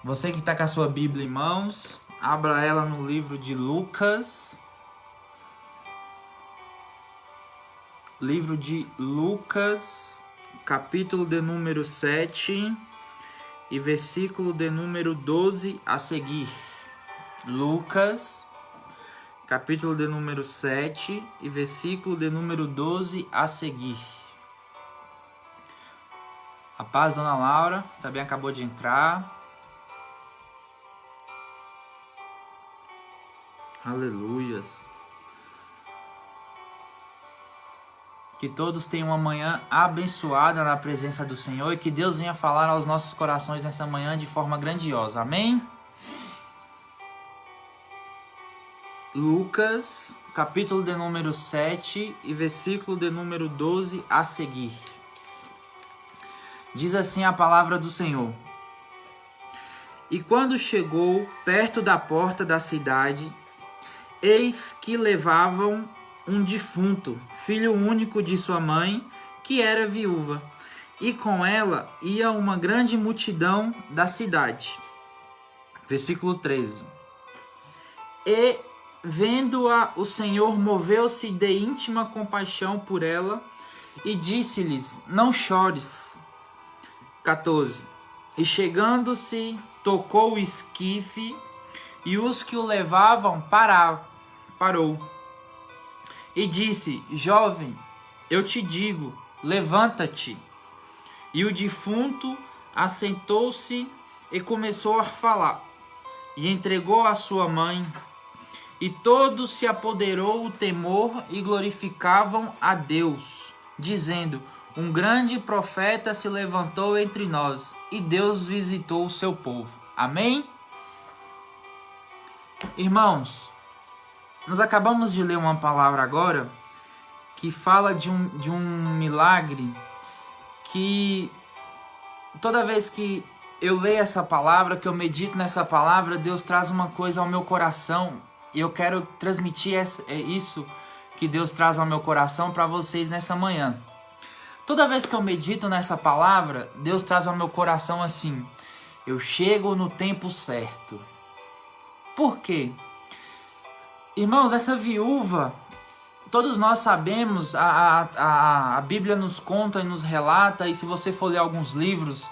Você que está com a sua Bíblia em mãos, abra ela no livro de Lucas. Livro de Lucas, capítulo de número 7 e versículo de número 12 a seguir. Lucas, capítulo de número 7 e versículo de número 12 a seguir. A paz, dona Laura, também acabou de entrar. Aleluias. Que todos tenham uma manhã abençoada na presença do Senhor e que Deus venha falar aos nossos corações nessa manhã de forma grandiosa. Amém? Lucas, capítulo de número 7 e versículo de número 12 a seguir. Diz assim a palavra do Senhor. E quando chegou perto da porta da cidade, eis que levavam um defunto, filho único de sua mãe, que era viúva, e com ela ia uma grande multidão da cidade. Versículo 13. E, vendo-a, o Senhor moveu-se de íntima compaixão por ela e disse-lhes: não chores. 14. E chegando-se, tocou o esquife, e os que o levavam parou. E disse: jovem, eu te digo, levanta-te. E o defunto assentou-se e começou a falar, e entregou a sua mãe. E todos se apoderou o temor e glorificavam a Deus, dizendo: um grande profeta se levantou entre nós, e Deus visitou o seu povo. Amém? Irmãos, nós acabamos de ler uma palavra agora que fala de um milagre que toda vez que eu leio essa palavra, que eu medito nessa palavra, Deus traz uma coisa ao meu coração e eu quero transmitir isso que Deus traz ao meu coração para vocês nessa manhã. Toda vez que eu medito nessa palavra, Deus traz ao meu coração assim: eu chego no tempo certo. Por quê? Irmãos, essa viúva, todos nós sabemos, a Bíblia nos conta e nos relata, e se você for ler alguns livros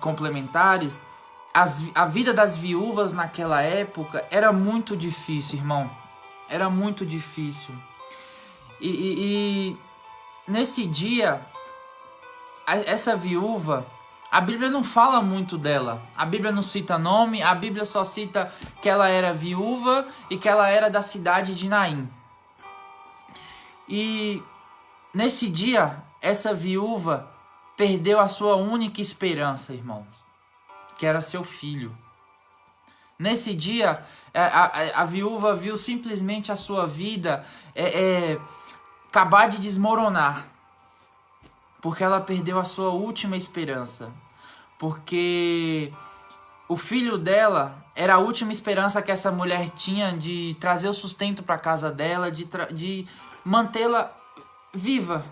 complementares, a vida das viúvas naquela época era muito difícil, irmão. Era muito difícil. E nesse dia, essa viúva, a Bíblia não fala muito dela. A Bíblia não cita nome, a Bíblia só cita que ela era viúva e que ela era da cidade de Naim. E nesse dia, essa viúva perdeu a sua única esperança, irmãos, que era seu filho. Nesse dia, a viúva viu simplesmente a sua vida acabar de desmoronar. Porque ela perdeu a sua última esperança. Porque o filho dela era a última esperança que essa mulher tinha de trazer o sustento para a casa dela, de mantê-la viva.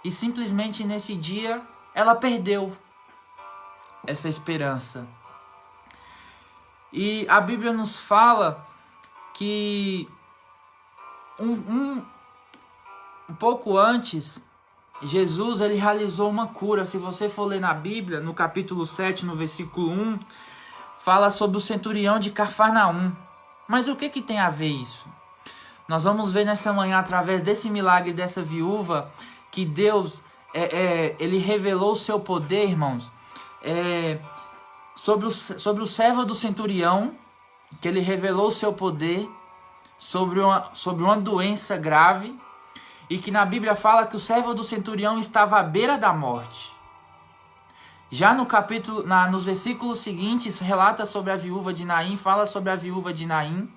E simplesmente nesse dia ela perdeu essa esperança. E a Bíblia nos fala que um pouco antes, Jesus ele realizou uma cura. Se você for ler na Bíblia, no capítulo 7, no versículo 1, fala sobre o centurião de Cafarnaum. Mas o que tem a ver isso? Nós vamos ver nessa manhã, através desse milagre dessa viúva, que Deus ele revelou o seu poder, irmãos, sobre o servo do centurião, que ele revelou o seu poder sobre uma doença grave, e que na Bíblia fala que o servo do centurião estava à beira da morte. Já no capítulo, nos versículos seguintes, relata sobre a viúva de Naim, fala sobre a viúva de Naim,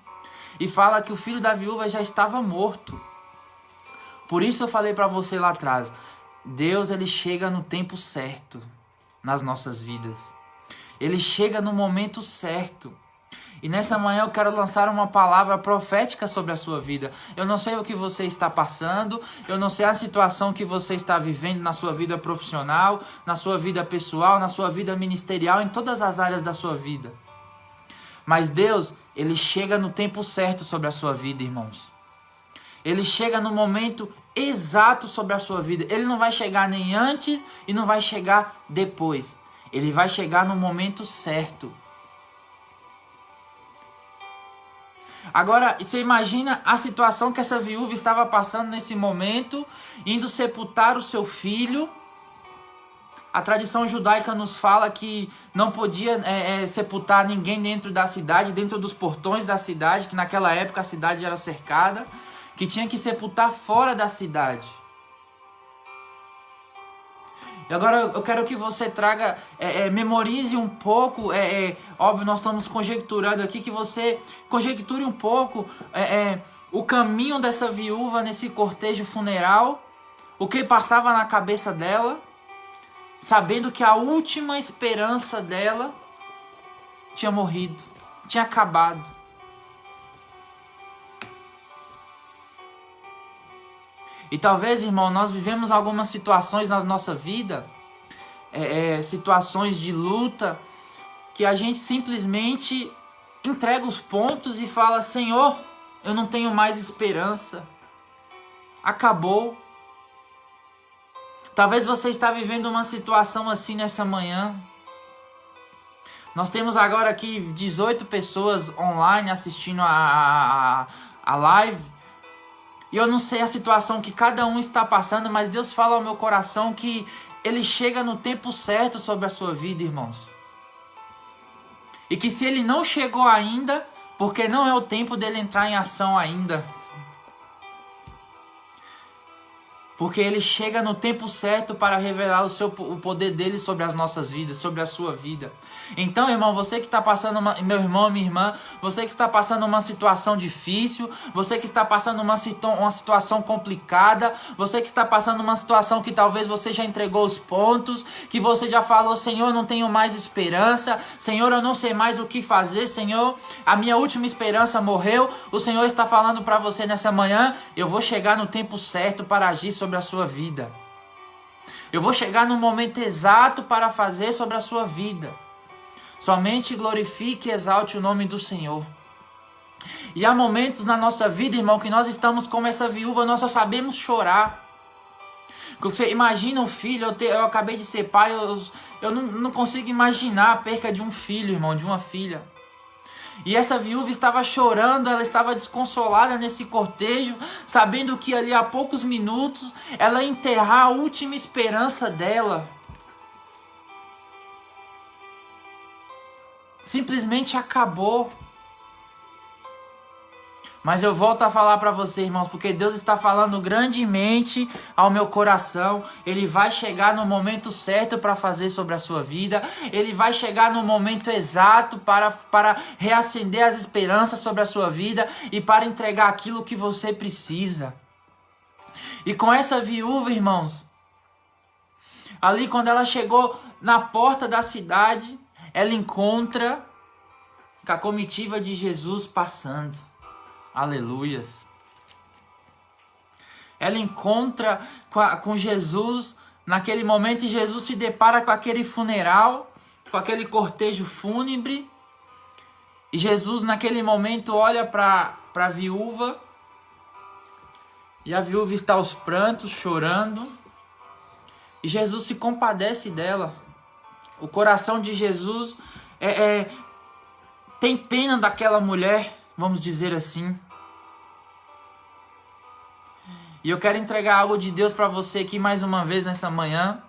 e fala que o filho da viúva já estava morto. Por isso eu falei para você lá atrás, Deus ele chega no tempo certo nas nossas vidas. Ele chega no momento certo. E nessa manhã eu quero lançar uma palavra profética sobre a sua vida. Eu não sei o que você está passando, eu não sei a situação que você está vivendo na sua vida profissional, na sua vida pessoal, na sua vida ministerial, em todas as áreas da sua vida. Mas Deus, Ele chega no tempo certo sobre a sua vida, irmãos. Ele chega no momento exato sobre a sua vida. Ele não vai chegar nem antes e não vai chegar depois. Ele vai chegar no momento certo. Agora, você imagina a situação que essa viúva estava passando nesse momento, indo sepultar o seu filho. A tradição judaica nos fala que não podia sepultar ninguém dentro da cidade, dentro dos portões da cidade, que naquela época a cidade era cercada, que tinha que sepultar fora da cidade. E agora eu quero que você traga, memorize um pouco, óbvio, nós estamos conjecturando aqui, que você conjecture um pouco o caminho dessa viúva nesse cortejo funeral, o que passava na cabeça dela, sabendo que a última esperança dela tinha morrido, tinha acabado. E talvez, irmão, nós vivemos algumas situações na nossa vida, situações de luta, que a gente simplesmente entrega os pontos e fala: Senhor, eu não tenho mais esperança, acabou. Talvez você está vivendo uma situação assim nessa manhã. Nós temos agora aqui 18 pessoas online assistindo a live. E eu não sei a situação que cada um está passando, mas Deus fala ao meu coração que Ele chega no tempo certo sobre a sua vida, irmãos. E que se Ele não chegou ainda, porque não é o tempo dele entrar em ação ainda. Porque Ele chega no tempo certo para revelar o poder dele sobre as nossas vidas, sobre a sua vida. Então, irmão, você que está passando, meu irmão, minha irmã, você que está passando uma situação difícil, você que está passando uma situação complicada, você que está passando uma situação que talvez você já entregou os pontos, que você já falou: Senhor, eu não tenho mais esperança, Senhor, eu não sei mais o que fazer, Senhor, a minha última esperança morreu. O Senhor está falando para você nessa manhã: eu vou chegar no tempo certo para agir sobre a sua vida. Eu vou chegar no momento exato para fazer sobre a sua vida. Somente glorifique e exalte o nome do Senhor. E há momentos na nossa vida, irmão, que nós estamos como essa viúva, nós só sabemos chorar. Você imagina um filho, eu acabei de ser pai, eu não consigo imaginar a perca de um filho, irmão, de uma filha. E essa viúva estava chorando, ela estava desconsolada nesse cortejo, sabendo que ali a poucos minutos ela ia enterrar a última esperança dela. Simplesmente acabou. Mas eu volto a falar para você, irmãos, porque Deus está falando grandemente ao meu coração. Ele vai chegar no momento certo para fazer sobre a sua vida. Ele vai chegar no momento exato para reacender as esperanças sobre a sua vida e para entregar aquilo que você precisa. E com essa viúva, irmãos, ali quando ela chegou na porta da cidade, ela encontra com a comitiva de Jesus passando. Aleluias. Ela encontra com Jesus naquele momento e Jesus se depara com aquele funeral, com aquele cortejo fúnebre. E Jesus naquele momento olha para a viúva e a viúva está aos prantos, chorando. E Jesus se compadece dela. O coração de Jesus tem pena daquela mulher, vamos dizer assim. E eu quero entregar algo de Deus para você aqui mais uma vez nessa manhã.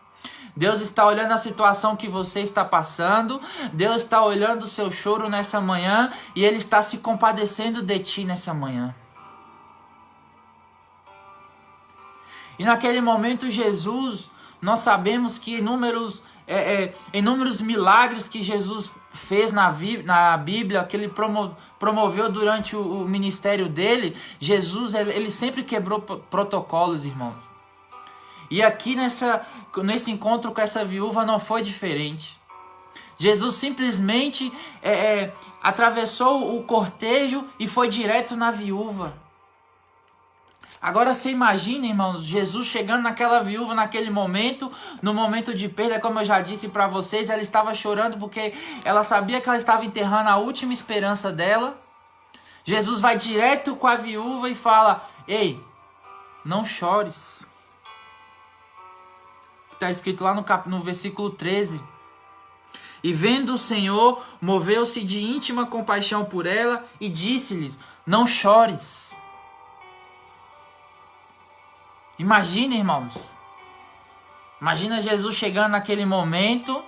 Deus está olhando a situação que você está passando. Deus está olhando o seu choro nessa manhã. E Ele está se compadecendo de ti nessa manhã. E naquele momento Jesus, nós sabemos que inúmeros milagres que Jesus fez na Bíblia, que Ele promoveu durante o ministério dele, Jesus ele sempre quebrou protocolos, irmãos. E aqui nesse encontro com essa viúva não foi diferente. Jesus simplesmente atravessou o cortejo e foi direto na viúva. Agora você imagina, irmãos, Jesus chegando naquela viúva naquele momento, no momento de perda, como eu já disse para vocês, ela estava chorando porque ela sabia que ela estava enterrando a última esperança dela. Jesus vai direto com a viúva e fala: ei, não chores. Está escrito lá no versículo 13. E vendo o Senhor, moveu-se de íntima compaixão por ela e disse-lhes: não chores. Imagina, irmãos. Imagina Jesus chegando naquele momento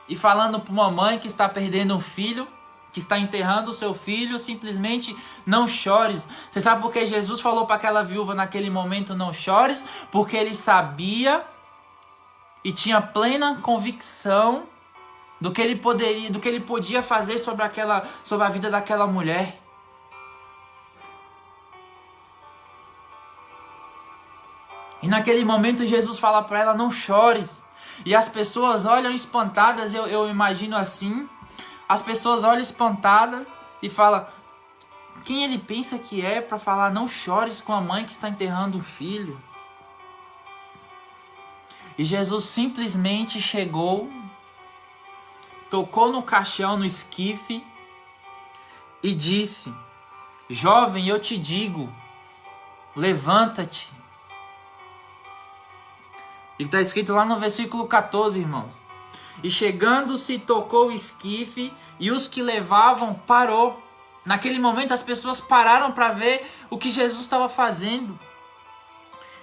e falando para uma mãe que está perdendo um filho, que está enterrando o seu filho, simplesmente: não chores. Você sabe por que Jesus falou para aquela viúva naquele momento: não chores? Porque ele sabia e tinha plena convicção do que ele podia fazer sobre a vida daquela mulher. E naquele momento Jesus fala para ela: não chores. E as pessoas olham espantadas, eu imagino assim. As pessoas olham espantadas e falam: quem ele pensa que é para falar não chores com a mãe que está enterrando o filho? E Jesus simplesmente chegou, tocou no caixão, no esquife, e disse: jovem, eu te digo, levanta-te. E está escrito lá no versículo 14, irmãos. E chegando-se, tocou o esquife, e os que levavam parou. Naquele momento as pessoas pararam para ver o que Jesus estava fazendo.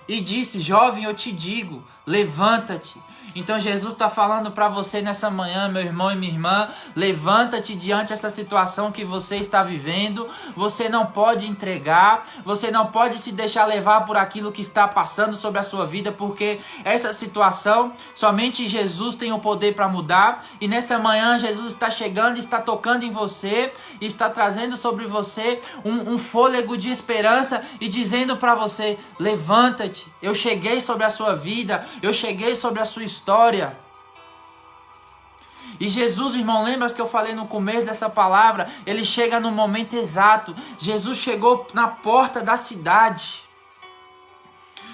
E disse: jovem, eu te digo, levanta-te. Então Jesus está falando para você nessa manhã, meu irmão e minha irmã: levanta-te diante dessa situação que você está vivendo. Você não pode entregar, você não pode se deixar levar por aquilo que está passando sobre a sua vida, porque essa situação, somente Jesus tem o poder para mudar. E nessa manhã Jesus está chegando, está tocando em você, está trazendo sobre você um fôlego de esperança e dizendo para você: levanta-te. Eu cheguei sobre a sua vida, eu cheguei sobre a sua história. E Jesus, irmão, lembra que eu falei no começo dessa palavra? Ele chega no momento exato. Jesus chegou na porta da cidade.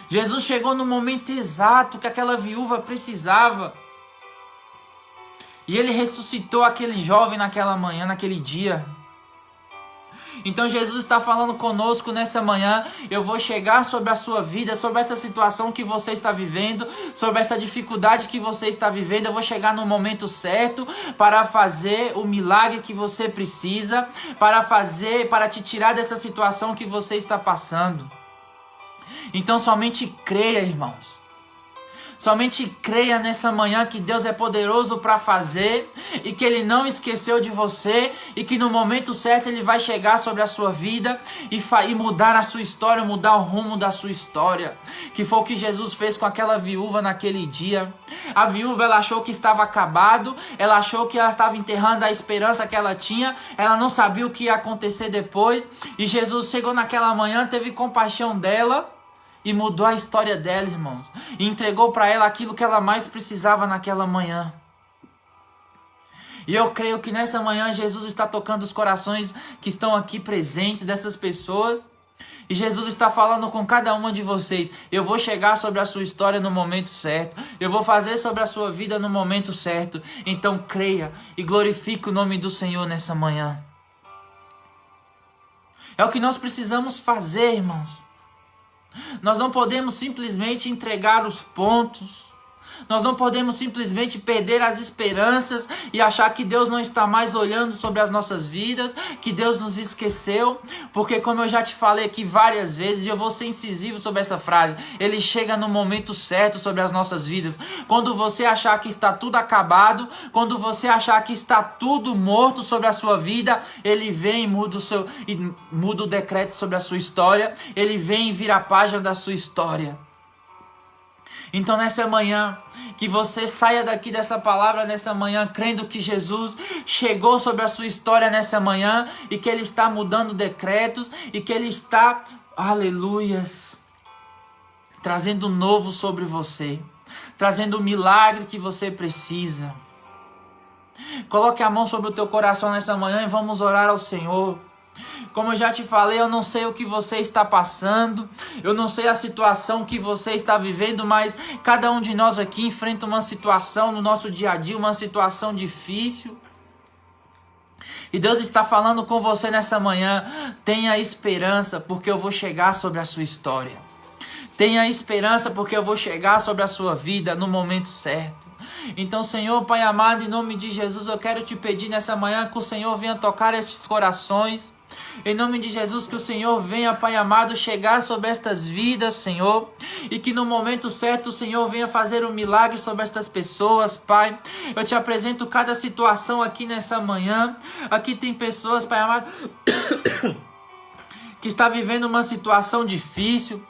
Jesus chegou no momento exato que aquela viúva precisava. E ele ressuscitou aquele jovem naquela manhã, naquele dia. Então Jesus está falando conosco nessa manhã: eu vou chegar sobre a sua vida, sobre essa situação que você está vivendo, sobre essa dificuldade que você está vivendo. Eu vou chegar no momento certo para fazer o milagre que você precisa, para te tirar dessa situação que você está passando. Então somente creia, irmãos. Somente creia nessa manhã que Deus é poderoso para fazer e que Ele não esqueceu de você e que no momento certo Ele vai chegar sobre a sua vida e mudar a sua história, mudar o rumo da sua história. Que foi o que Jesus fez com aquela viúva naquele dia. A viúva, ela achou que estava acabado, ela achou que ela estava enterrando a esperança que ela tinha, ela não sabia o que ia acontecer depois. E Jesus chegou naquela manhã, teve compaixão dela e mudou a história dela, irmãos. E entregou para ela aquilo que ela mais precisava naquela manhã. E eu creio que nessa manhã Jesus está tocando os corações que estão aqui presentes dessas pessoas. E Jesus está falando com cada uma de vocês: eu vou chegar sobre a sua história no momento certo. Eu vou fazer sobre a sua vida no momento certo. Então creia e glorifique o nome do Senhor nessa manhã. É o que nós precisamos fazer, irmãos. Nós não podemos simplesmente entregar os pontos. Nós não podemos simplesmente perder as esperanças e achar que Deus não está mais olhando sobre as nossas vidas, que Deus nos esqueceu, porque como eu já te falei aqui várias vezes, e eu vou ser incisivo sobre essa frase, Ele chega no momento certo sobre as nossas vidas. Quando você achar que está tudo acabado, quando você achar que está tudo morto sobre a sua vida, Ele vem e muda o decreto sobre a sua história, Ele vem e vira a página da sua história. Então nessa manhã, que você saia daqui dessa palavra nessa manhã, crendo que Jesus chegou sobre a sua história nessa manhã, e que Ele está mudando decretos, e que Ele está, aleluias, trazendo novo sobre você, trazendo o milagre que você precisa. Coloque a mão sobre o teu coração nessa manhã e vamos orar ao Senhor. Como eu já te falei, eu não sei o que você está passando, eu não sei a situação que você está vivendo, mas cada um de nós aqui enfrenta uma situação no nosso dia a dia, uma situação difícil. E Deus está falando com você nessa manhã: tenha esperança, porque eu vou chegar sobre a sua história. Tenha esperança, porque eu vou chegar sobre a sua vida no momento certo. Então, Senhor, Pai amado, em nome de Jesus, eu quero te pedir nessa manhã que o Senhor venha tocar estes corações. Em nome de Jesus, que o Senhor venha, Pai amado, chegar sobre estas vidas, Senhor. E que no momento certo o Senhor venha fazer um milagre sobre estas pessoas, Pai. Eu te apresento cada situação aqui nessa manhã. Aqui tem pessoas, Pai amado, que está vivendo uma situação difícil.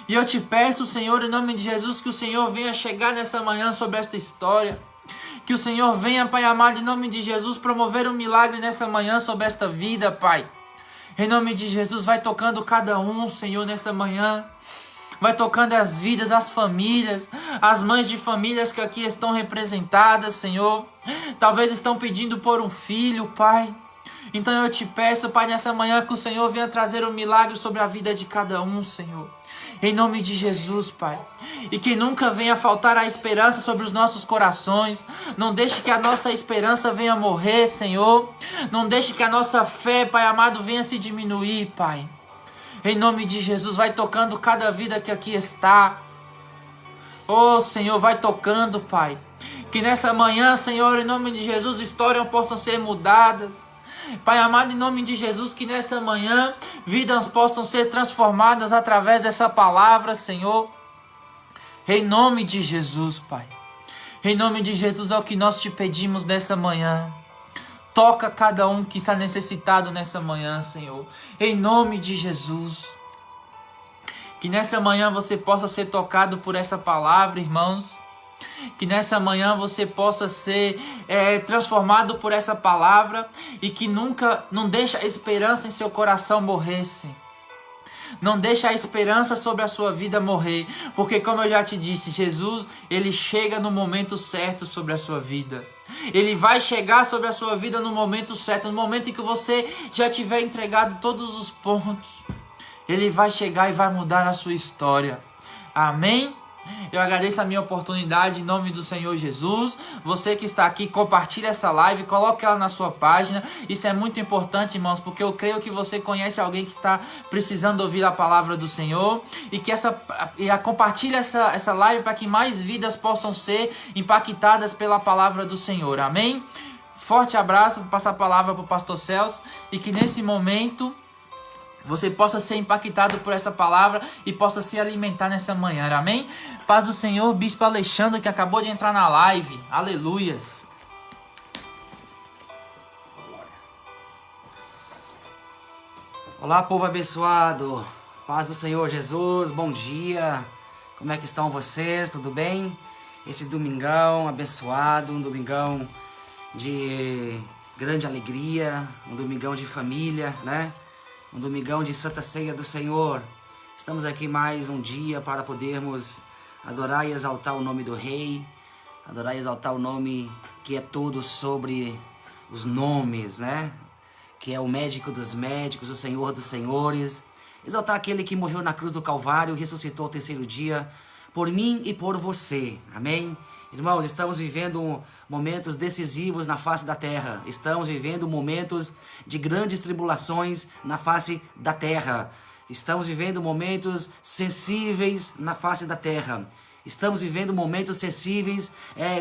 E eu te peço, Senhor, em nome de Jesus, que o Senhor venha chegar nessa manhã sobre esta história. Que o Senhor venha, Pai amado, em nome de Jesus, promover um milagre nessa manhã sobre esta vida, Pai. Em nome de Jesus, vai tocando cada um, Senhor, nessa manhã. Vai tocando as vidas, as famílias, as mães de famílias que aqui estão representadas, Senhor. Talvez estão pedindo por um filho, Pai. Então eu te peço, Pai, nessa manhã que o Senhor venha trazer um milagre sobre a vida de cada um, Senhor. Em nome de Jesus, Pai. E que nunca venha faltar a esperança sobre os nossos corações. Não deixe que a nossa esperança venha morrer, Senhor. Não deixe que a nossa fé, Pai amado, venha se diminuir, Pai. Em nome de Jesus, vai tocando cada vida que aqui está. Oh, Senhor, vai tocando, Pai. Que nessa manhã, Senhor, em nome de Jesus, histórias possam ser mudadas. Pai amado, em nome de Jesus, que nessa manhã vidas possam ser transformadas através dessa palavra, Senhor. Em nome de Jesus, Pai. Em nome de Jesus é o que nós te pedimos nessa manhã. Toca cada um que está necessitado nessa manhã, Senhor. Em nome de Jesus. Que nessa manhã você possa ser tocado por essa palavra, irmãos. Que nessa manhã você possa ser transformado por essa palavra e que nunca, não deixe a esperança em seu coração morrer, Senhor. Não deixe a esperança sobre a sua vida morrer, porque como eu já te disse, Jesus, ele chega no momento certo sobre a sua vida. Ele vai chegar sobre a sua vida no momento certo, no momento em que você já tiver entregado todos os pontos. Ele vai chegar e vai mudar a sua história. Amém? Eu agradeço a minha oportunidade em nome do Senhor Jesus. Você que está aqui, compartilhe essa live, coloque ela na sua página. Isso é muito importante, irmãos, porque eu creio que você conhece alguém que está precisando ouvir a palavra do Senhor. E que compartilhe essa live para que mais vidas possam ser impactadas pela palavra do Senhor. Amém? Forte abraço, vou passar a palavra para o pastor Celso. E que nesse momento você possa ser impactado por essa palavra e possa se alimentar nessa manhã, amém? Paz do Senhor, Bispo Alexandre, que acabou de entrar na live, aleluias. Olá, povo abençoado, paz do Senhor Jesus, bom dia, como é que estão vocês, tudo bem? Esse domingão abençoado, um domingão de grande alegria, um domingão de família, né? Um domingão de Santa Ceia do Senhor. Estamos aqui mais um dia para podermos adorar e exaltar o nome do Rei. Adorar e exaltar o nome que é tudo sobre os nomes, né? Que é o médico dos médicos, o Senhor dos senhores. Exaltar aquele que morreu na cruz do Calvário e ressuscitou ao terceiro dia por mim e por você. Amém? Irmãos, estamos vivendo momentos decisivos na face da terra. Estamos vivendo momentos de grandes tribulações na face da terra. Estamos vivendo momentos sensíveis na face da terra. Estamos vivendo momentos sensíveis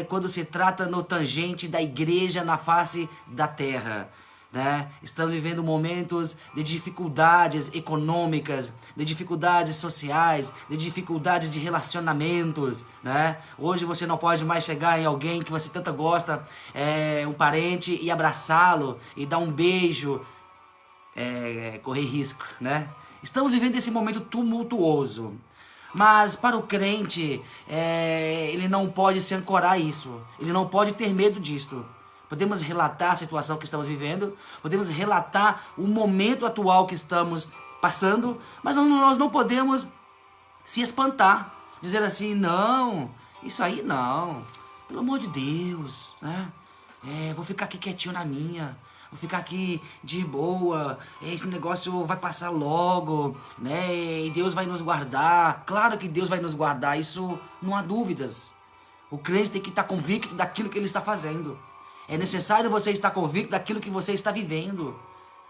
quando se trata no tangente da igreja na face da terra. Né? Estamos vivendo momentos de dificuldades econômicas, de dificuldades sociais, de dificuldades de relacionamentos, né? Hoje você não pode mais chegar em alguém que você tanto gosta, um parente, e abraçá-lo e dar um beijo, correr risco, né? Estamos vivendo esse momento tumultuoso. Mas para o crente, ele não pode se ancorar a isso, ele não pode ter medo disso. Podemos relatar a situação que estamos vivendo, podemos relatar o momento atual que estamos passando, mas nós não podemos se espantar, dizer assim, não, isso aí não, Pelo amor de Deus, né? Vou ficar aqui quietinho na minha, vou ficar aqui de boa, esse negócio vai passar logo, né? E Deus vai nos guardar. Claro que Deus vai nos guardar, isso não há dúvidas. O crente tem que estar convicto daquilo que ele está fazendo. É necessário você estar convicto daquilo que você está vivendo.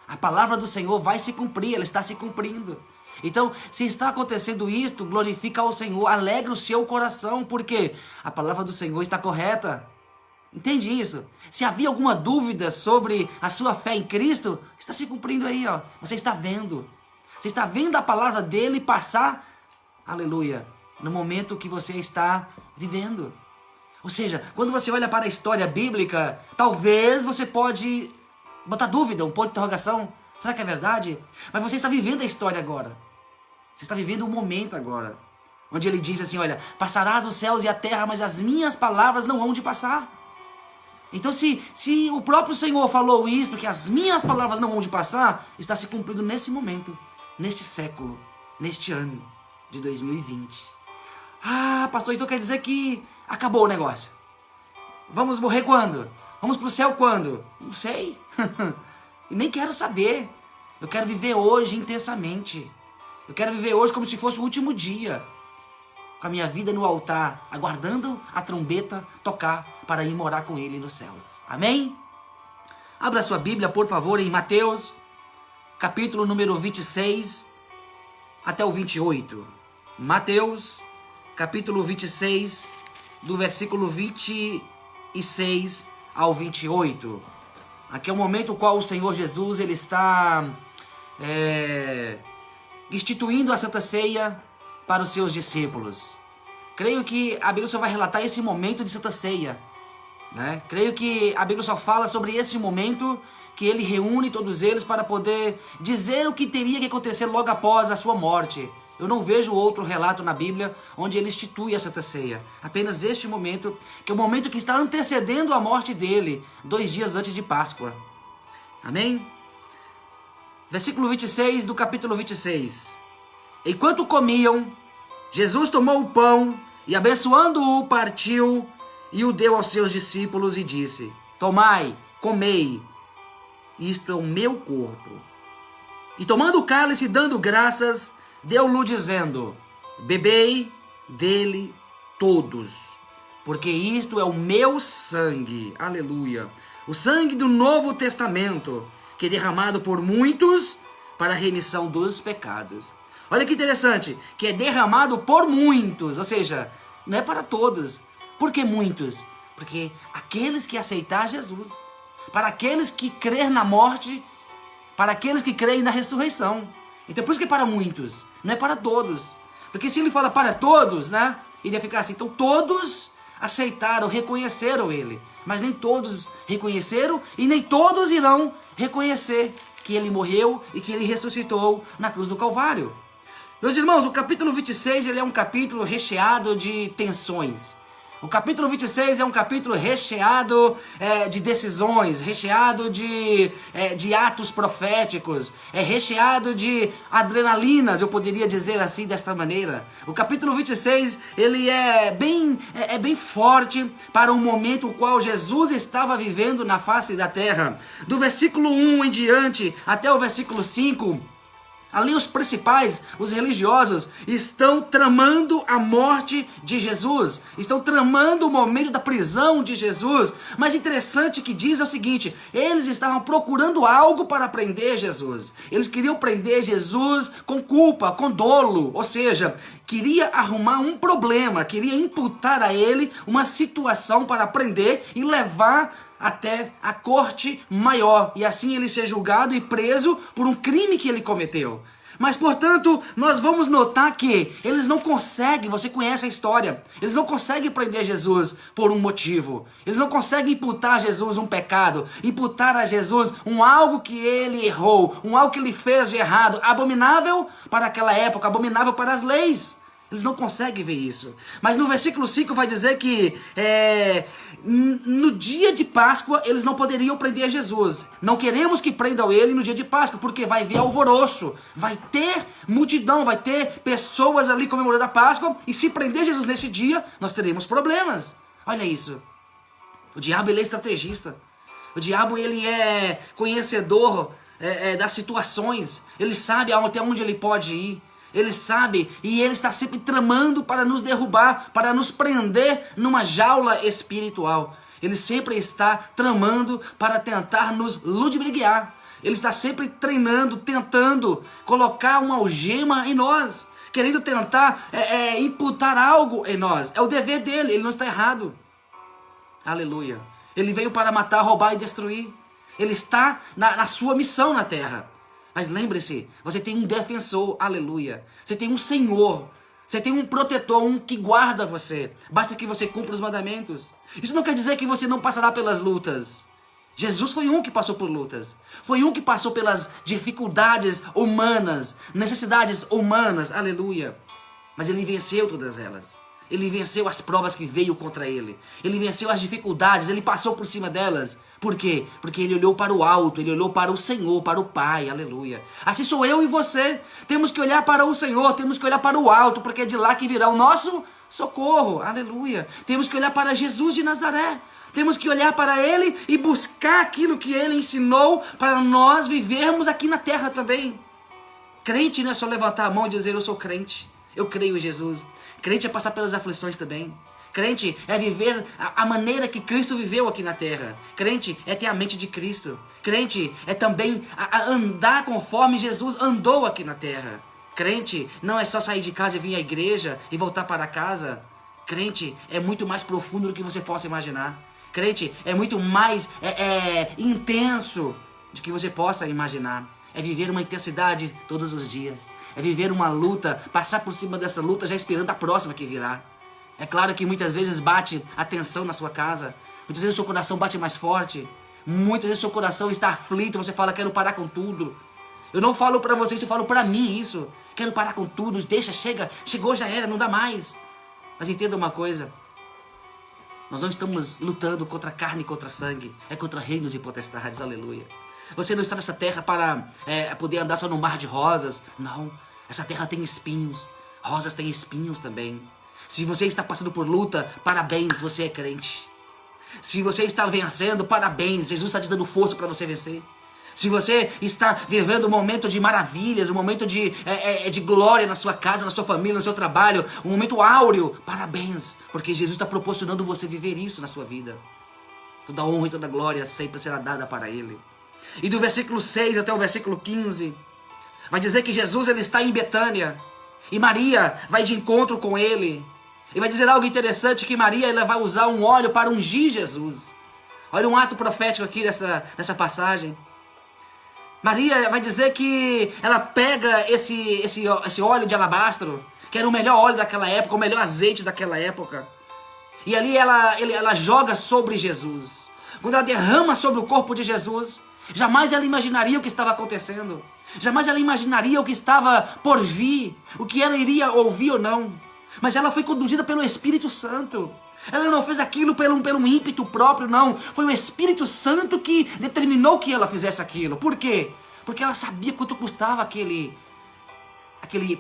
A palavra do Senhor vai se cumprir, ela está se cumprindo. Então, se está acontecendo isto, glorifica ao Senhor, alegra o seu coração, porque a palavra do Senhor está correta. Entende isso? Se havia alguma dúvida sobre a sua fé em Cristo, está se cumprindo aí, ó. Você está vendo. Você está vendo a palavra dele passar, aleluia, no momento que você está vivendo. Ou seja, quando você olha para a história bíblica, talvez você pode botar dúvida, um ponto de interrogação. Será que é verdade? Mas você está vivendo a história agora. Você está vivendo o momento agora. Onde ele diz assim, olha, passarás os céus e a terra, mas as minhas palavras não hão de passar. Então se o próprio Senhor falou isso, que as minhas palavras não hão de passar, está se cumprindo nesse momento, neste século, neste ano de 2020. Ah, pastor, então quer dizer que acabou o negócio. Vamos morrer quando? Vamos para o céu quando? Não sei. E nem quero saber. Eu quero viver hoje intensamente. Eu quero viver hoje como se fosse o último dia. Com a minha vida no altar, aguardando a trombeta tocar para ir morar com ele nos céus. Amém? Abra sua Bíblia, por favor, em Mateus, capítulo número 26 até o 28. Mateus, capítulo 26, do versículo 26 ao 28. Aqui é o momento no qual o Senhor Jesus ele está instituindo a Santa Ceia para os seus discípulos. Creio que a Bíblia só vai relatar esse momento de Santa Ceia, né? Creio que a Bíblia só fala sobre esse momento que ele reúne todos eles para poder dizer o que teria que acontecer logo após a sua morte. Eu não vejo outro relato na Bíblia onde ele institui a Santa Ceia. Apenas este momento, que é o momento que está antecedendo a morte dele, 2 dias antes de Páscoa. Amém? Versículo 26 do capítulo 26. Enquanto comiam, Jesus tomou o pão e, abençoando-o, partiu e o deu aos seus discípulos e disse: tomai, comei, isto é o meu corpo. E tomando o cálice e dando graças, deu-lhe dizendo: bebei dele todos, porque isto é o meu sangue, aleluia, o sangue do Novo Testamento, que é derramado por muitos para a remissão dos pecados. Olha que interessante, que é derramado por muitos, ou seja, não é para todos. Por que muitos? Porque aqueles que aceitar Jesus, para aqueles que crer na morte, para aqueles que creem na ressurreição. Então por isso que é para muitos, não é para todos. Porque se ele fala para todos, né, ele ia ficar assim, então todos aceitaram, reconheceram ele. Mas nem todos reconheceram e nem todos irão reconhecer que ele morreu e que ele ressuscitou na cruz do Calvário. Meus irmãos, o capítulo 26 ele é um capítulo recheado de tensões. O capítulo 26 é um capítulo recheado de decisões, recheado de atos proféticos, recheado de adrenalinas, eu poderia dizer assim, desta maneira. O capítulo 26 ele é bem forte para o momento no qual Jesus estava vivendo na face da terra. Do versículo 1 em diante até o versículo 5... ali os principais, os religiosos, estão tramando a morte de Jesus. Estão tramando o momento da prisão de Jesus. Mas interessante que diz é o seguinte, eles estavam procurando algo para prender Jesus. Eles queriam prender Jesus com culpa, com dolo. Ou seja, queria arrumar um problema, queria imputar a ele uma situação para prender e levar até a corte maior, e assim ele ser julgado e preso por um crime que ele cometeu. Mas, portanto, nós vamos notar que eles não conseguem, você conhece a história, eles não conseguem prender Jesus por um motivo. Eles não conseguem imputar a Jesus um pecado, imputar a Jesus algo que ele errou, algo que ele fez de errado, abominável para aquela época, abominável para as leis. Eles não conseguem ver isso. Mas no versículo 5 vai dizer que no dia de Páscoa eles não poderiam prender Jesus. Não queremos que prendam ele no dia de Páscoa, porque vai haver alvoroço. Vai ter multidão, vai ter pessoas ali comemorando a Páscoa. E se prender Jesus nesse dia, nós teremos problemas. Olha isso. O diabo, ele é estrategista. O diabo, ele é conhecedor das situações. Ele sabe até onde ele pode ir. Ele sabe e ele está sempre tramando para nos derrubar, para nos prender numa jaula espiritual. Ele sempre está tramando para tentar nos ludibriar. Ele está sempre treinando, tentando colocar uma algema em nós, querendo tentar imputar algo em nós. É o dever dele, ele não está errado. Aleluia. Ele veio para matar, roubar e destruir. Ele está na sua missão na terra. Mas lembre-se, você tem um defensor, aleluia. Você tem um Senhor, você tem um protetor, um que guarda você. Basta que você cumpra os mandamentos. Isso não quer dizer que você não passará pelas lutas. Jesus foi um que passou por lutas. Foi um que passou pelas dificuldades humanas, necessidades humanas, aleluia. Mas ele venceu todas elas. Ele venceu as provas que veio contra ele. Ele venceu as dificuldades, ele passou por cima delas. Por quê? Porque ele olhou para o alto, ele olhou para o Senhor, para o Pai, aleluia. Assim sou eu e você. Temos que olhar para o Senhor, temos que olhar para o alto, porque é de lá que virá o nosso socorro, aleluia. Temos que olhar para Jesus de Nazaré. Temos que olhar para ele e buscar aquilo que ele ensinou para nós vivermos aqui na terra também. Crente não é só levantar a mão e dizer eu sou crente, eu creio em Jesus. Crente é passar pelas aflições também. Crente é viver a maneira que Cristo viveu aqui na terra. Crente é ter a mente de Cristo. Crente é também andar conforme Jesus andou aqui na terra. Crente não é só sair de casa e vir à igreja e voltar para casa. Crente é muito mais profundo do que você possa imaginar. Crente é muito mais intenso do que você possa imaginar. É viver uma intensidade todos os dias. É viver uma luta, passar por cima dessa luta já esperando a próxima que virá. É claro que muitas vezes bate a tensão na sua casa. Muitas vezes o seu coração bate mais forte. Muitas vezes o seu coração está aflito. Você fala, quero parar com tudo. Eu não falo pra vocês, eu falo pra mim isso. Quero parar com tudo, deixa, chega. Chegou, já era, não dá mais. Mas entenda uma coisa. Nós não estamos lutando contra carne e contra sangue. É contra reinos e potestades, aleluia. Você não está nessa terra para poder andar só no mar de rosas. Não, essa terra tem espinhos. Rosas têm espinhos também. Se você está passando por luta, parabéns, você é crente. Se você está vencendo, parabéns, Jesus está te dando força para você vencer. Se você está vivendo um momento de maravilhas, um momento de glória na sua casa, na sua família, no seu trabalho, um momento áureo, parabéns, porque Jesus está proporcionando você viver isso na sua vida. Toda honra e toda glória sempre será dada para Ele. E do versículo 6 até o versículo 15, vai dizer que Jesus ele está em Betânia, e Maria vai de encontro com Ele. E vai dizer algo interessante, que Maria ela vai usar um óleo para ungir Jesus. Olha um ato profético aqui nessa passagem. Maria vai dizer que ela pega esse óleo de alabastro, que era o melhor óleo daquela época, o melhor azeite daquela época. E ali ela joga sobre Jesus. Quando ela derrama sobre o corpo de Jesus, jamais ela imaginaria o que estava acontecendo. Jamais ela imaginaria o que estava por vir, o que ela iria ouvir ou não. Mas ela foi conduzida pelo Espírito Santo. Ela não fez aquilo pelo ímpeto próprio, não. Foi o Espírito Santo que determinou que ela fizesse aquilo. Por quê? Porque ela sabia quanto custava aquele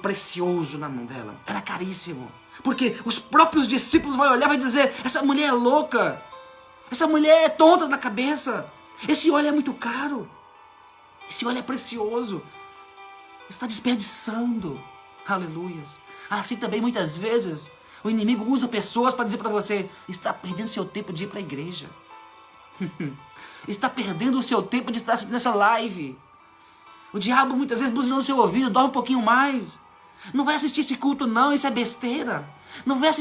precioso na mão dela. Era caríssimo. Porque os próprios discípulos vão olhar e vão dizer, essa mulher é louca. Essa mulher é tonta na cabeça. Esse óleo é muito caro. Esse óleo é precioso. Está desperdiçando. Aleluias. Assim também muitas vezes o inimigo usa pessoas para dizer para você, está perdendo seu tempo de ir para a igreja. Está perdendo o seu tempo de estar assistindo essa live. O diabo muitas vezes buzina no seu ouvido, dorme um pouquinho mais. Não vai assistir esse culto não, isso é besteira. Não vai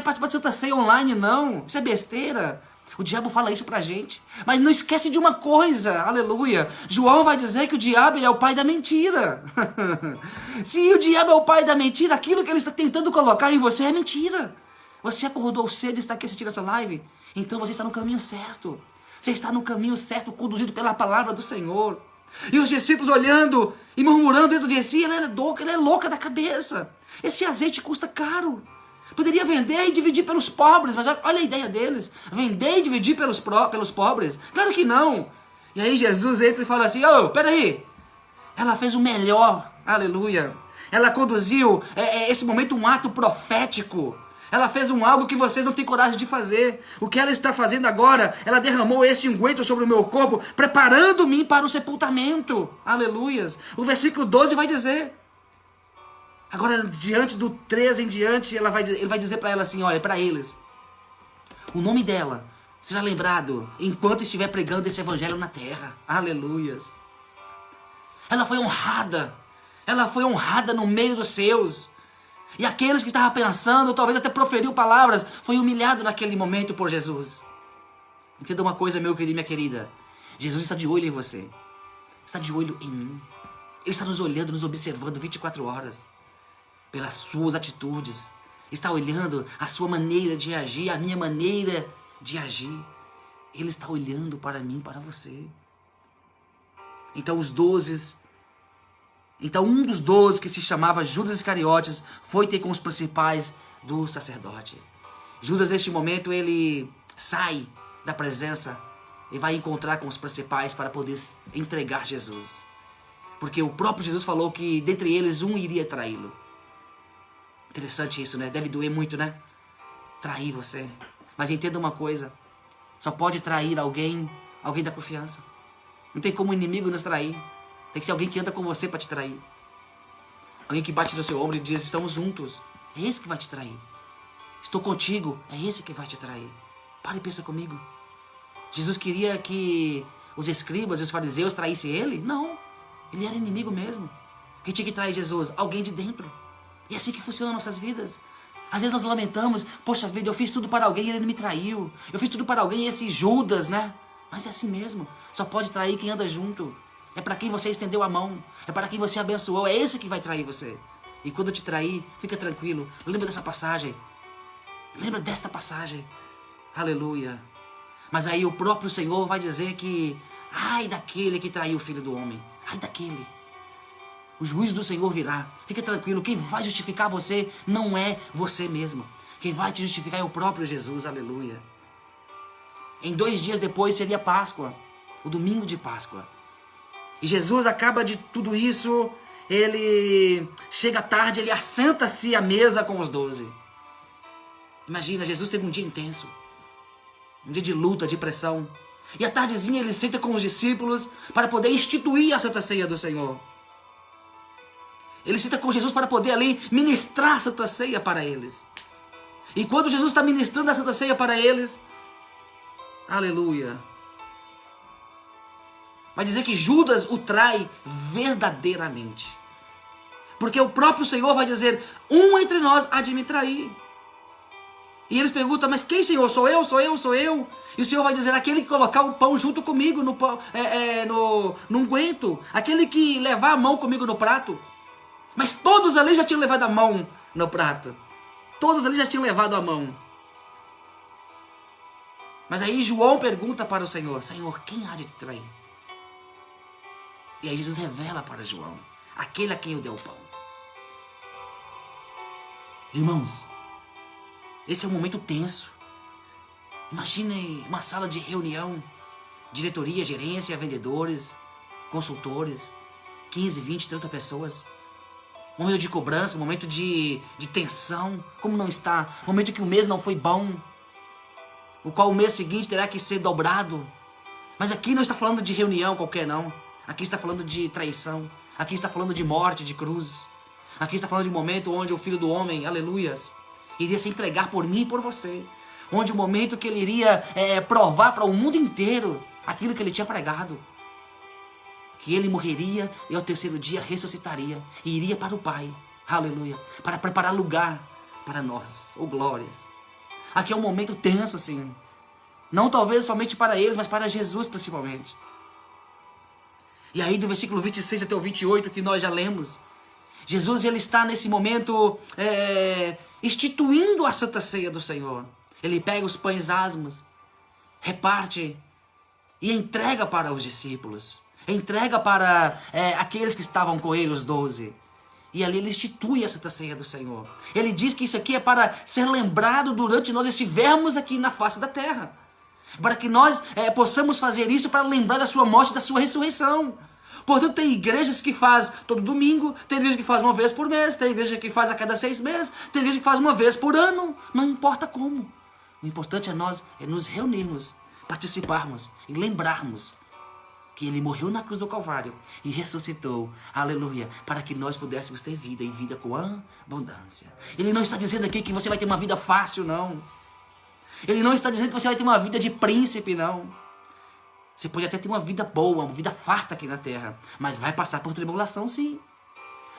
participar de Santa Ceia online não, isso é besteira. O diabo fala isso pra gente. Mas não esquece de uma coisa, aleluia. João vai dizer que o diabo ele é o pai da mentira. Se o diabo é o pai da mentira, aquilo que ele está tentando colocar em você é mentira. Você acordou cedo e está aqui assistindo essa live? Então você está no caminho certo. Você está no caminho certo, conduzido pela palavra do Senhor. E os discípulos olhando e murmurando dentro de si, ela é louca da cabeça. Esse azeite custa caro. Poderia vender e dividir pelos pobres, mas olha a ideia deles. Vender e dividir pelos pobres? Claro que não. E aí Jesus entra e fala assim, peraí. Ela fez o melhor, aleluia. Ela conduziu esse momento, um ato profético. Ela fez algo que vocês não têm coragem de fazer. O que ela está fazendo agora? Ela derramou este unguento sobre o meu corpo, preparando-me para o sepultamento. Aleluias. O versículo 12 vai dizer. Agora, diante do 13 em diante, ele vai dizer para ela assim, olha, para eles. O nome dela será lembrado enquanto estiver pregando esse evangelho na terra. Aleluias. Ela foi honrada. Ela foi honrada no meio dos seus. E aqueles que estavam pensando, talvez até proferiu palavras, foi humilhado naquele momento por Jesus. Entenda uma coisa, meu querido e minha querida. Jesus está de olho em você. Está de olho em mim. Ele está nos olhando, nos observando 24 horas. Pelas suas atitudes. Está olhando a sua maneira de agir, a minha maneira de agir. Ele está olhando para mim, para você. Então um dos 12, que se chamava Judas Iscariotes, foi ter com os principais do sacerdote. Judas, neste momento, ele sai da presença e vai encontrar com os principais para poder entregar Jesus. Porque o próprio Jesus falou que dentre eles um iria traí-lo. Interessante isso, né? Deve doer muito, né? Trair você. Mas entenda uma coisa. Só pode trair alguém da confiança. Não tem como o inimigo nos trair. Tem que ser alguém que anda com você para te trair. Alguém que bate no seu ombro e diz, estamos juntos. É esse que vai te trair. Estou contigo. É esse que vai te trair. Para e pensa comigo. Jesus queria que os escribas e os fariseus traíssem ele? Não. Ele era inimigo mesmo. Quem tinha que trair Jesus? Alguém de dentro. E é assim que funciona nossas vidas. Às vezes nós lamentamos, poxa vida, eu fiz tudo para alguém e ele me traiu. Eu fiz tudo para alguém e esse Judas, né? Mas é assim mesmo. Só pode trair quem anda junto. É para quem você estendeu a mão. É para quem você abençoou. É esse que vai trair você. E quando te trair, fica tranquilo. Lembra dessa passagem. Lembra desta passagem. Aleluia. Mas aí o próprio Senhor vai dizer que ai daquele que traiu o Filho do Homem. Ai daquele. O juízo do Senhor virá. Fica tranquilo. Quem vai justificar você não é você mesmo. Quem vai te justificar é o próprio Jesus. Aleluia. Em 2 dias depois seria Páscoa. O domingo de Páscoa. E Jesus acaba de tudo isso. Ele chega tarde. Ele assenta-se à mesa com os 12. Imagina, Jesus teve um dia intenso. Um dia de luta, de pressão. E à tardezinha ele senta com os discípulos para poder instituir a Santa Ceia do Senhor. Ele senta com Jesus para poder ali ministrar a Santa Ceia para eles. E quando Jesus está ministrando a Santa Ceia para eles, aleluia, vai dizer que Judas o trai verdadeiramente. Porque o próprio Senhor vai dizer, um entre nós há de me trair. E eles perguntam, mas quem, Senhor? Sou eu, sou eu, sou eu? E o Senhor vai dizer, aquele que colocar o pão junto comigo no unguento. Aquele que levar a mão comigo no prato. Mas todos ali já tinham levado a mão no prato. Todos ali já tinham levado a mão. Mas aí João pergunta para o Senhor, Senhor, quem há de te trair? E aí Jesus revela para João, aquele a quem eu dei o pão. Irmãos, esse é um momento tenso. Imaginem uma sala de reunião, diretoria, gerência, vendedores, consultores, 15, 20, 30 pessoas. Momento de cobrança, momento de tensão. Como não está? Momento que o mês não foi bom. O qual o mês seguinte terá que ser dobrado. Mas aqui não está falando de reunião qualquer não. Aqui está falando de traição. Aqui está falando de morte, de cruz. Aqui está falando de um momento onde o Filho do Homem, aleluias, iria se entregar por mim e por você. Onde o momento que ele iria provar para o mundo inteiro aquilo que ele tinha pregado. Que ele morreria e ao 3º dia ressuscitaria e iria para o Pai, aleluia, para preparar lugar para nós, oh glórias. Aqui é um momento tenso assim, não talvez somente para eles, mas para Jesus principalmente. E aí do versículo 26 até o 28 que nós já lemos, Jesus ele está nesse momento instituindo a Santa Ceia do Senhor. Ele pega os pães asmos, reparte e entrega para os discípulos. Entrega para aqueles que estavam com ele, os 12. E ali ele institui a Santa Ceia do Senhor. Ele diz que isso aqui é para ser lembrado durante nós estivermos aqui na face da terra. Para que nós possamos fazer isso para lembrar da sua morte e da sua ressurreição. Portanto, tem igrejas que faz todo domingo, tem igreja que faz uma vez por mês, tem igreja que faz a cada 6 meses, tem igreja que faz uma vez por ano. Não importa como. O importante é nós nos reunirmos, participarmos e lembrarmos que Ele morreu na cruz do Calvário e ressuscitou, aleluia, para que nós pudéssemos ter vida e vida com abundância. Ele não está dizendo aqui que você vai ter uma vida fácil, não. Ele não está dizendo que você vai ter uma vida de príncipe, não. Você pode até ter uma vida boa, uma vida farta aqui na terra, mas vai passar por tribulação, sim.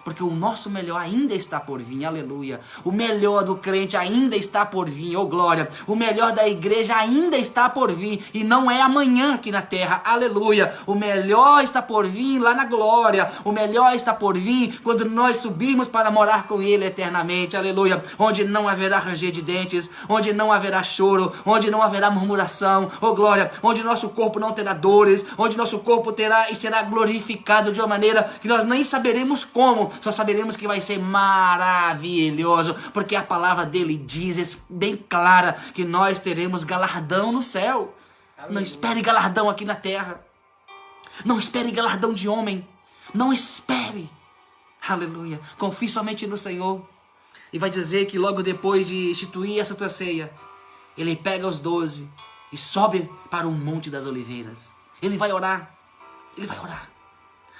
Porque o nosso melhor ainda está por vir, aleluia. O melhor do crente ainda está por vir, oh glória. O melhor da igreja ainda está por vir. E não é amanhã aqui na terra, aleluia. O melhor está por vir lá na glória. O melhor está por vir quando nós subirmos para morar com Ele eternamente, aleluia. Onde não haverá ranger de dentes, onde não haverá choro, onde não haverá murmuração, oh glória. Onde nosso corpo não terá dores, onde nosso corpo terá e será glorificado de uma maneira que nós nem saberemos como. Só saberemos que vai ser maravilhoso, porque a palavra dele diz bem clara que nós teremos galardão no céu. Aleluia. Não espere galardão aqui na terra. Não espere galardão de homem. Não espere. Aleluia. Confie somente no Senhor. E vai dizer que logo depois de instituir a Santa Ceia, ele pega os 12 e sobe para o Monte das Oliveiras. Ele vai orar. Ele vai orar.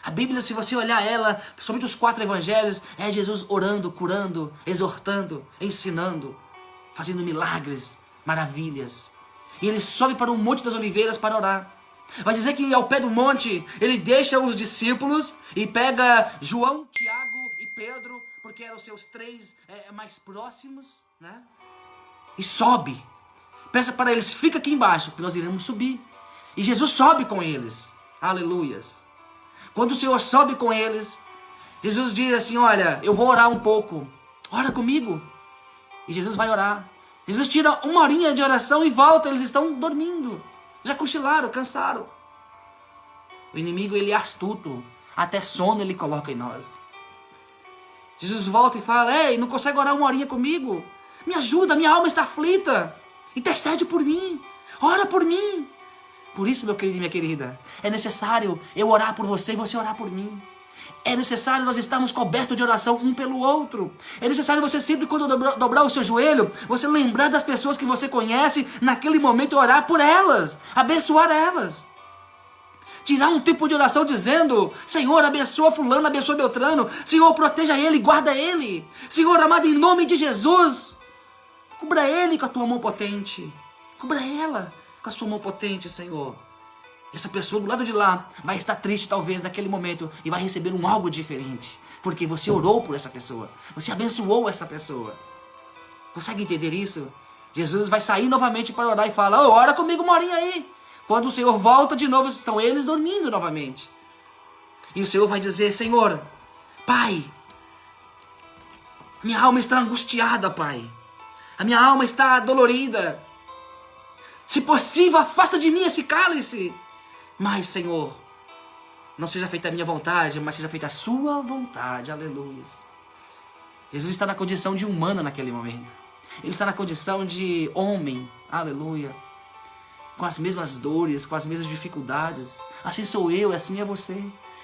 A Bíblia, se você olhar ela, somente os 4 evangelhos, é Jesus orando, curando, exortando, ensinando, fazendo milagres, maravilhas. E ele sobe para o Monte das Oliveiras para orar. Vai dizer que ao pé do monte, ele deixa os discípulos e pega João, Tiago e Pedro, porque eram os seus 3 mais próximos, né? E sobe. Peça para eles, fica aqui embaixo, que nós iremos subir. E Jesus sobe com eles. Aleluias. Quando o Senhor sobe com eles, Jesus diz assim, olha, eu vou orar um pouco. Ora comigo. E Jesus vai orar. Jesus tira 1 horinha de oração e volta. Eles estão dormindo. Já cochilaram, cansaram. O inimigo, ele é astuto. Até sono ele coloca em nós. Jesus volta e fala, ei, não consegue orar 1 horinha comigo? Me ajuda, minha alma está aflita. Intercede por mim. Ora por mim. Por isso, meu querido e minha querida, é necessário eu orar por você e você orar por mim. É necessário nós estarmos cobertos de oração um pelo outro. É necessário você sempre, quando dobrar o seu joelho, você lembrar das pessoas que você conhece, naquele momento orar por elas, abençoar elas. Tirar um tempo de oração dizendo, Senhor, abençoa fulano, abençoa Beltrano. Senhor, proteja ele, guarda ele. Senhor, amado, em nome de Jesus, cubra ele com a tua mão potente. Cubra ela com a sua mão potente, Senhor. Essa pessoa do lado de lá vai estar triste talvez naquele momento e vai receber algo diferente. Porque você orou por essa pessoa. Você abençoou essa pessoa. Consegue entender isso? Jesus vai sair novamente para orar e fala, ora comigo 1 horinha aí. Quando o Senhor volta de novo, estão eles dormindo novamente. E o Senhor vai dizer, Senhor, Pai, minha alma está angustiada, Pai. A minha alma está dolorida. Se possível, afasta de mim esse cálice. Mas, Senhor, não seja feita a minha vontade, mas seja feita a sua vontade. Aleluia. Jesus está na condição de humano naquele momento. Ele está na condição de homem. Aleluia. Com as mesmas dores, com as mesmas dificuldades. Assim sou eu, assim é você.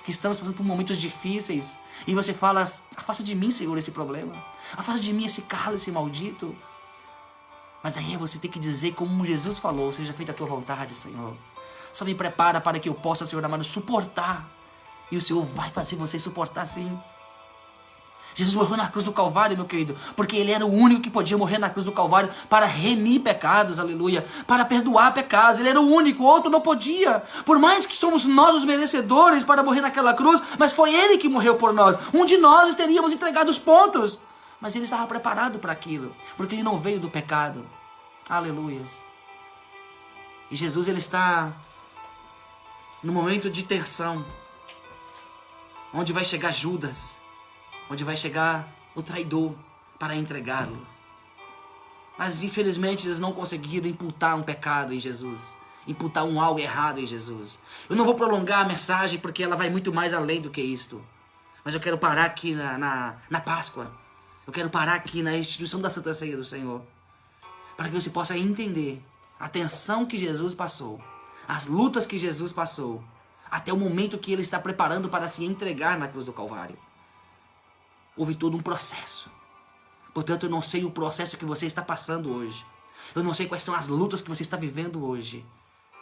Que estamos passando por momentos difíceis. E você fala, afasta de mim, Senhor, esse problema. Afasta de mim esse cálice maldito. Mas aí você tem que dizer como Jesus falou, seja feita a tua vontade, Senhor. Só me prepara para que eu possa, Senhor amado, suportar. E o Senhor vai fazer você suportar sim. Jesus morreu na cruz do Calvário, meu querido, porque Ele era o único que podia morrer na cruz do Calvário para remir pecados, aleluia, para perdoar pecados. Ele era o único, o outro não podia. Por mais que somos nós os merecedores para morrer naquela cruz, mas foi Ele que morreu por nós. Um de nós teríamos entregado os pontos. Mas ele estava preparado para aquilo, porque ele não veio do pecado. Aleluias. E Jesus, ele está no momento de tensão, onde vai chegar Judas, onde vai chegar o traidor para entregá-lo. Mas infelizmente eles não conseguiram imputar um pecado em Jesus, imputar algo errado em Jesus. Eu não vou prolongar a mensagem porque ela vai muito mais além do que isto. Mas eu quero parar aqui na Páscoa. Eu quero parar aqui na instituição da Santa Ceia do Senhor, para que você possa entender a tensão que Jesus passou, as lutas que Jesus passou, até o momento que ele está preparando para se entregar na cruz do Calvário. Houve todo um processo. Portanto, eu não sei o processo que você está passando hoje. Eu não sei quais são as lutas que você está vivendo hoje.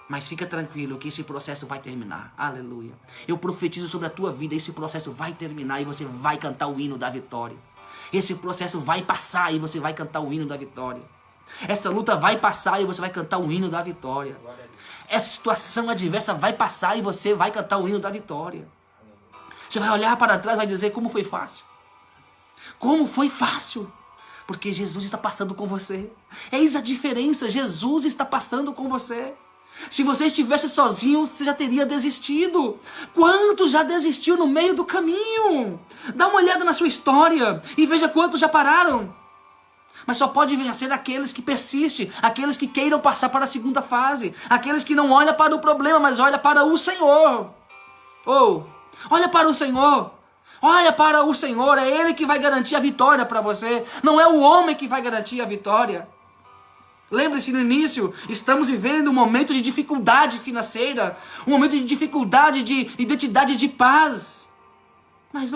Mas fica tranquilo que esse processo vai terminar. Aleluia. Eu profetizo sobre a tua vida, esse processo vai terminar e você vai cantar o hino da vitória. Esse processo vai passar e você vai cantar o hino da vitória. Essa luta vai passar e você vai cantar o hino da vitória. Essa situação adversa vai passar e você vai cantar o hino da vitória. Você vai olhar para trás e vai dizer como foi fácil. Como foi fácil. Porque Jesus está passando com você. Eis a diferença, Jesus está passando com você. Se você estivesse sozinho, você já teria desistido. Quantos já desistiu no meio do caminho? Dá uma olhada na sua história e veja quantos já pararam. Mas só pode vencer aqueles que persistem, aqueles que queiram passar para a segunda fase, aqueles que não olham para o problema, mas olham para o Senhor. Olha para o Senhor. Olha para o Senhor, é Ele que vai garantir a vitória para você. Não é o homem que vai garantir a vitória. Lembre-se, no início, estamos vivendo um momento de dificuldade financeira, um momento de dificuldade de identidade de paz. Mas,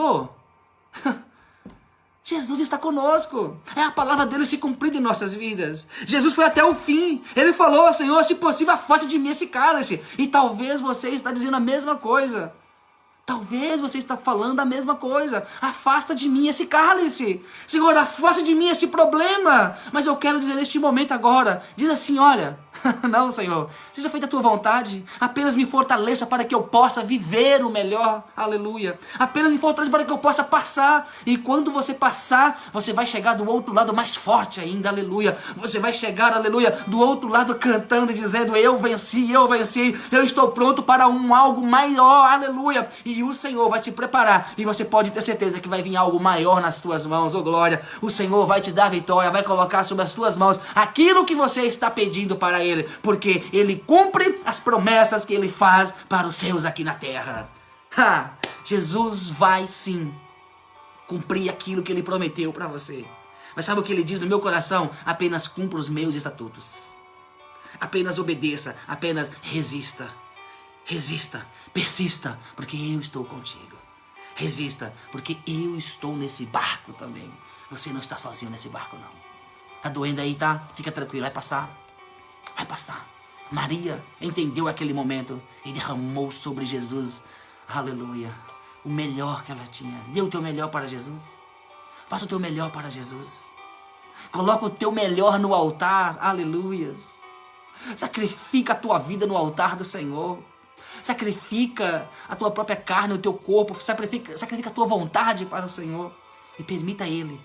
Jesus está conosco. É a palavra dele se cumprindo em nossas vidas. Jesus foi até o fim. Ele falou, Senhor, se possível, afaste de mim esse cálice. E talvez você está dizendo a mesma coisa. Talvez você está falando a mesma coisa. Afasta de mim esse cálice. Senhor, afasta de mim esse problema. Mas eu quero dizer neste momento agora. Diz assim, olha. Não, Senhor. Seja feita a tua vontade. Apenas me fortaleça para que eu possa viver o melhor. Aleluia. Apenas me fortaleça para que eu possa passar. E quando você passar, você vai chegar do outro lado mais forte ainda. Aleluia. Você vai chegar, aleluia, do outro lado cantando e dizendo, eu venci, eu venci. Eu estou pronto para algo maior. Aleluia. E o Senhor vai te preparar. E você pode ter certeza que vai vir algo maior nas tuas mãos. Oh glória. O Senhor vai te dar vitória. Vai colocar sobre as tuas mãos aquilo que você está pedindo para Ele. Porque Ele cumpre as promessas que Ele faz para os seus aqui na terra. Jesus vai sim cumprir aquilo que Ele prometeu para você. Mas sabe o que Ele diz no meu coração? Apenas cumpra os meus estatutos. Apenas obedeça. Apenas resista. Resista, persista, porque eu estou contigo. Resista, porque eu estou nesse barco também. Você não está sozinho nesse barco, não. Tá doendo aí, tá? Fica tranquilo, vai passar. Vai passar. Maria entendeu aquele momento e derramou sobre Jesus, aleluia, o melhor que ela tinha. Dê o teu melhor para Jesus. Faça o teu melhor para Jesus. Coloca o teu melhor no altar, aleluias. Sacrifica a tua vida no altar do Senhor. Sacrifica a tua própria carne, o teu corpo. Sacrifica a tua vontade para o Senhor. E permita Ele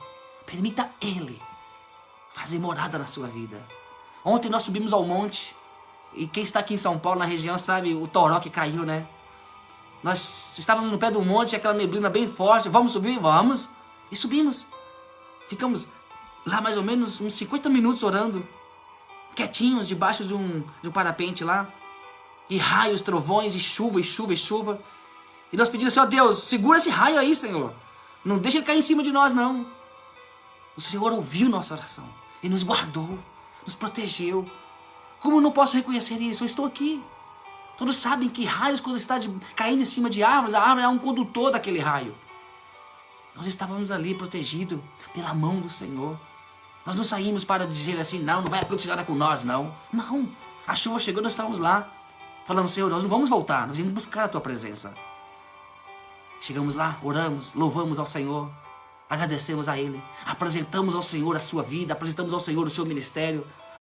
fazer morada na sua vida. Ontem nós subimos ao monte. E quem está aqui em São Paulo, na região, sabe o toró que caiu, né? Nós estávamos no pé do monte, aquela neblina bem forte. Vamos subir? Vamos. E subimos. Ficamos lá mais ou menos uns 50 minutos orando. Quietinhos, debaixo de um parapente lá. E raios, trovões, e chuva, e chuva, e chuva. E nós pedimos assim, ó Deus, segura esse raio aí, Senhor. Não deixa ele cair em cima de nós, não. O Senhor ouviu nossa oração. E nos guardou, nos protegeu. Como eu não posso reconhecer isso? Eu estou aqui. Todos sabem que raios, quando está caindo em cima de árvores, a árvore é um condutor daquele raio. Nós estávamos ali protegidos pela mão do Senhor. Nós não saímos para dizer assim, não vai acontecer nada com nós, não. Não. A chuva chegou, nós estávamos lá. Falamos, Senhor, nós não vamos voltar, nós vamos buscar a Tua presença. Chegamos lá, oramos, louvamos ao Senhor, agradecemos a Ele, apresentamos ao Senhor a sua vida, apresentamos ao Senhor o seu ministério.